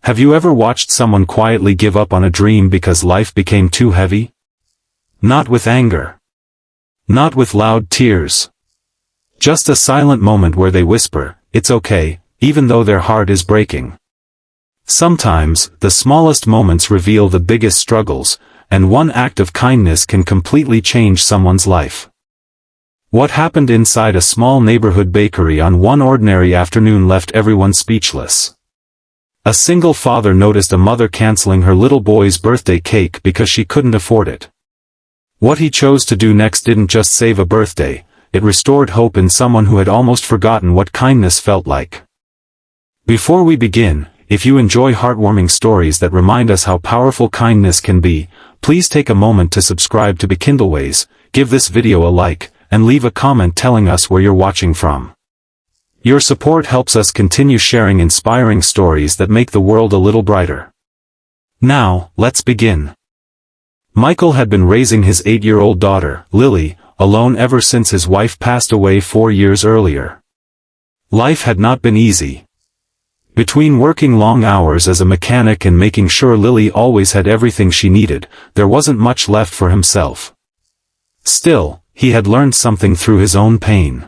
Have you ever watched someone quietly give up on a dream because life became too heavy? Not with anger. Not with loud tears. Just a silent moment where they whisper, "It's okay," even though their heart is breaking. Sometimes, the smallest moments reveal the biggest struggles, and one act of kindness can completely change someone's life. What happened inside a small neighborhood bakery on one ordinary afternoon left everyone speechless. A single father noticed a mother canceling her little boy's birthday cake because she couldn't afford it. What he chose to do next didn't just save a birthday, it restored hope in someone who had almost forgotten what kindness felt like. Before we begin, if you enjoy heartwarming stories that remind us how powerful kindness can be, please take a moment to subscribe to Bekindalways, give this video a like, and leave a comment telling us where you're watching from. Your support helps us continue sharing inspiring stories that make the world a little brighter. Now, let's begin. Michael had been raising his 8-year-old daughter, Lily, alone ever since his wife passed away 4 years earlier. Life had not been easy. Between working long hours as a mechanic and making sure Lily always had everything she needed, there wasn't much left for himself. Still, he had learned something through his own pain.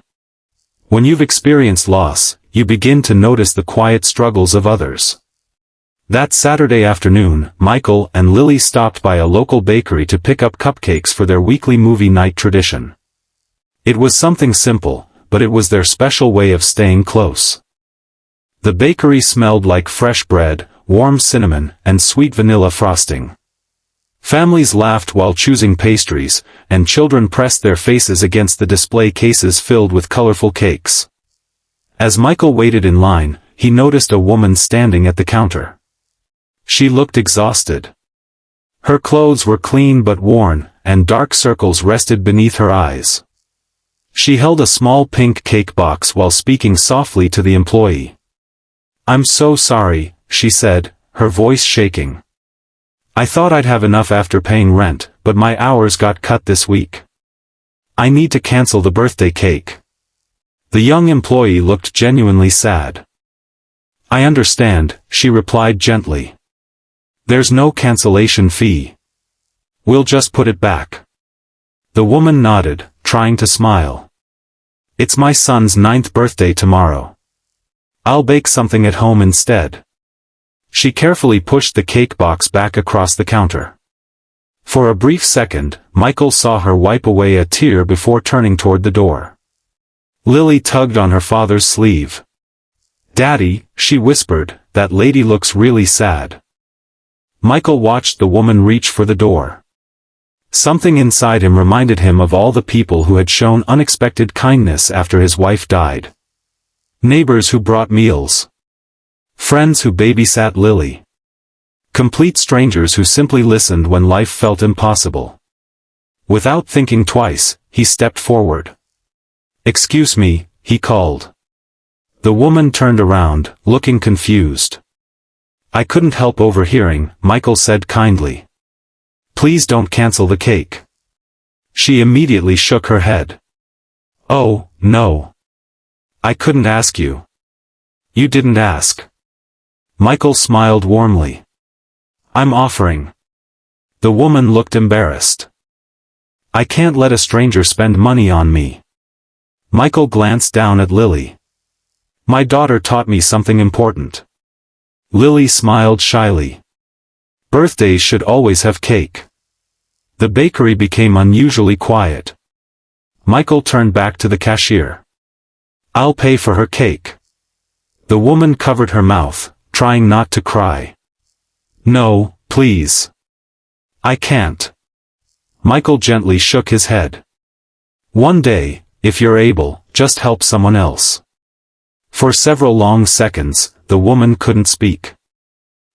When you've experienced loss, you begin to notice the quiet struggles of others. That Saturday afternoon, Michael and Lily stopped by a local bakery to pick up cupcakes for their weekly movie night tradition. It was something simple, but it was their special way of staying close. The bakery smelled like fresh bread, warm cinnamon, and sweet vanilla frosting. Families laughed while choosing pastries, and children pressed their faces against the display cases filled with colorful cakes. As Michael waited in line, he noticed a woman standing at the counter. She looked exhausted. Her clothes were clean but worn, and dark circles rested beneath her eyes. She held a small pink cake box while speaking softly to the employee. "I'm so sorry," she said, her voice shaking. "I thought I'd have enough after paying rent, but my hours got cut this week. I need to cancel the birthday cake." The young employee looked genuinely sad. "I understand," she replied gently. "There's no cancellation fee. We'll just put it back." The woman nodded, trying to smile. "It's my son's 9th birthday tomorrow. I'll bake something at home instead." She carefully pushed the cake box back across the counter. For a brief second, Michael saw her wipe away a tear before turning toward the door. Lily tugged on her father's sleeve. "Daddy," she whispered, "that lady looks really sad." Michael watched the woman reach for the door. Something inside him reminded him of all the people who had shown unexpected kindness after his wife died. Neighbors who brought meals. Friends who babysat Lily. Complete strangers who simply listened when life felt impossible. Without thinking twice, he stepped forward. "Excuse me," he called. The woman turned around, looking confused. "I couldn't help overhearing," Michael said kindly. "Please don't cancel the cake." She immediately shook her head. "Oh, no. I couldn't ask you." "You didn't ask." Michael smiled warmly. "I'm offering." The woman looked embarrassed. "I can't let a stranger spend money on me." Michael glanced down at Lily. "My daughter taught me something important." Lily smiled shyly. "Birthdays should always have cake." The bakery became unusually quiet. Michael turned back to the cashier. "I'll pay for her cake." The woman covered her mouth, trying not to cry. "No, please. I can't." Michael gently shook his head. "One day, if you're able, just help someone else." For several long seconds, the woman couldn't speak.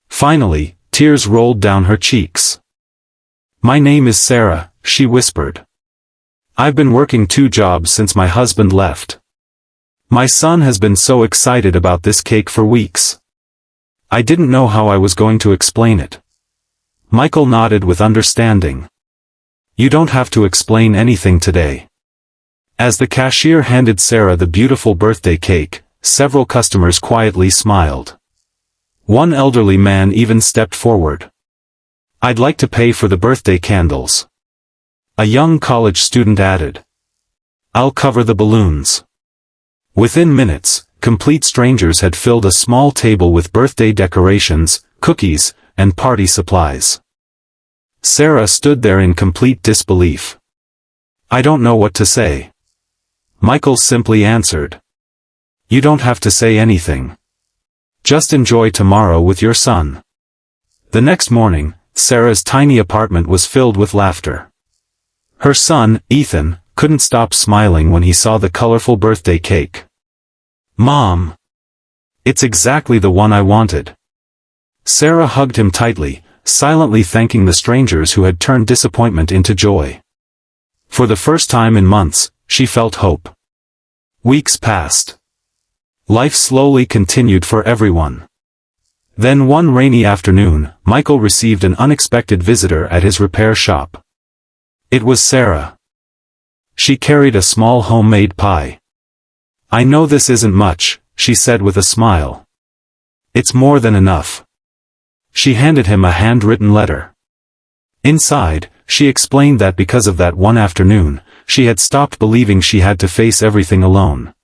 Finally, tears rolled down her cheeks. "My name is Sarah," she whispered. "I've been working 2 jobs since my husband left. My son has been so excited about this cake for weeks. I didn't know how I was going to explain it." Michael nodded with understanding. "You don't have to explain anything today." As the cashier handed Sarah the beautiful birthday cake, several customers quietly smiled. One elderly man even stepped forward. "I'd like to pay for the birthday candles." A young college student added, "I'll cover the balloons." Within minutes, complete strangers had filled a small table with birthday decorations, cookies, and party supplies. Sarah stood there in complete disbelief. "I don't know what to say." Michael simply answered, "You don't have to say anything. Just enjoy tomorrow with your son." The next morning, Sarah's tiny apartment was filled with laughter. Her son, Ethan, couldn't stop smiling when he saw the colorful birthday cake. "Mom! It's exactly the one I wanted." Sarah hugged him tightly, silently thanking the strangers who had turned disappointment into joy. For the first time in months, she felt hope. Weeks passed. Life slowly continued for everyone. Then one rainy afternoon, Michael received an unexpected visitor at his repair shop. It was Sarah. She carried a small homemade pie. "I know this isn't much," she said with a smile. "It's more than enough." She handed him a handwritten letter. Inside, she explained that because of that one afternoon, she had stopped believing she had to face everything alone.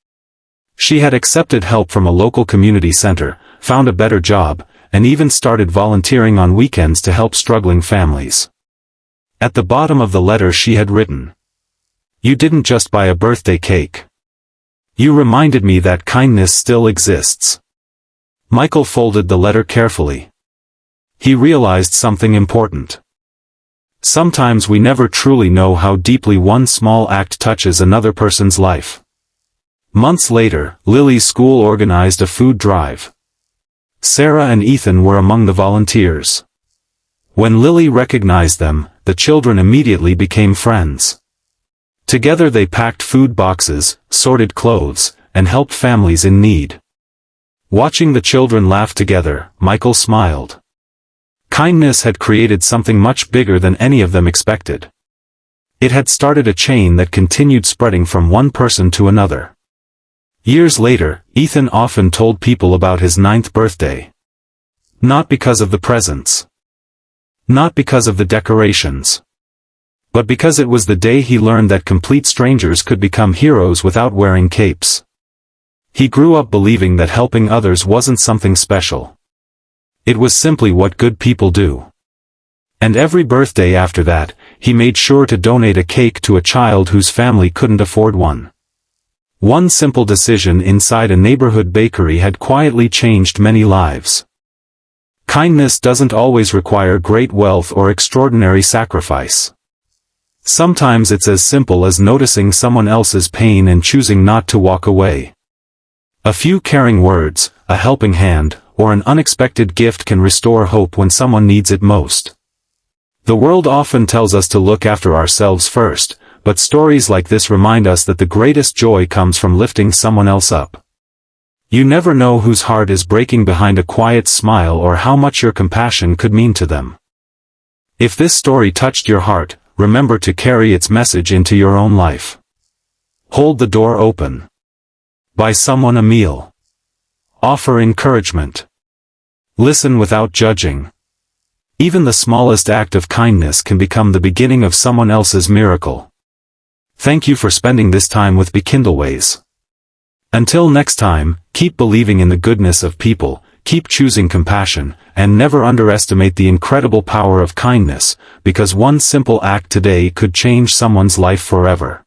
She had accepted help from a local community center, found a better job, and even started volunteering on weekends to help struggling families. At the bottom of the letter she had written, "You didn't just buy a birthday cake. You reminded me that kindness still exists." Michael folded the letter carefully. He realized something important. Sometimes we never truly know how deeply one small act touches another person's life. Months later, Lily's school organized a food drive. Sarah and Ethan were among the volunteers. When Lily recognized them, the children immediately became friends. Together they packed food boxes, sorted clothes, and helped families in need. Watching the children laugh together, Michael smiled. Kindness had created something much bigger than any of them expected. It had started a chain that continued spreading from one person to another. Years later, Ethan often told people about his 9th birthday. Not because of the presents. Not because of the decorations. But because it was the day he learned that complete strangers could become heroes without wearing capes. He grew up believing that helping others wasn't something special. It was simply what good people do. And every birthday after that, he made sure to donate a cake to a child whose family couldn't afford one. One simple decision inside a neighborhood bakery had quietly changed many lives. Kindness doesn't always require great wealth or extraordinary sacrifice. Sometimes it's as simple as noticing someone else's pain and choosing not to walk away. A few caring words, a helping hand, or an unexpected gift can restore hope when someone needs it most. The world often tells us to look after ourselves first, but stories like this remind us that the greatest joy comes from lifting someone else up. You never know whose heart is breaking behind a quiet smile or how much your compassion could mean to them. If this story touched your heart, remember to carry its message into your own life. Hold the door open. Buy someone a meal. Offer encouragement. Listen without judging. Even the smallest act of kindness can become the beginning of someone else's miracle. Thank you for spending this time with Bekindalways. Until next time, keep believing in the goodness of people, keep choosing compassion, and never underestimate the incredible power of kindness, because one simple act today could change someone's life forever.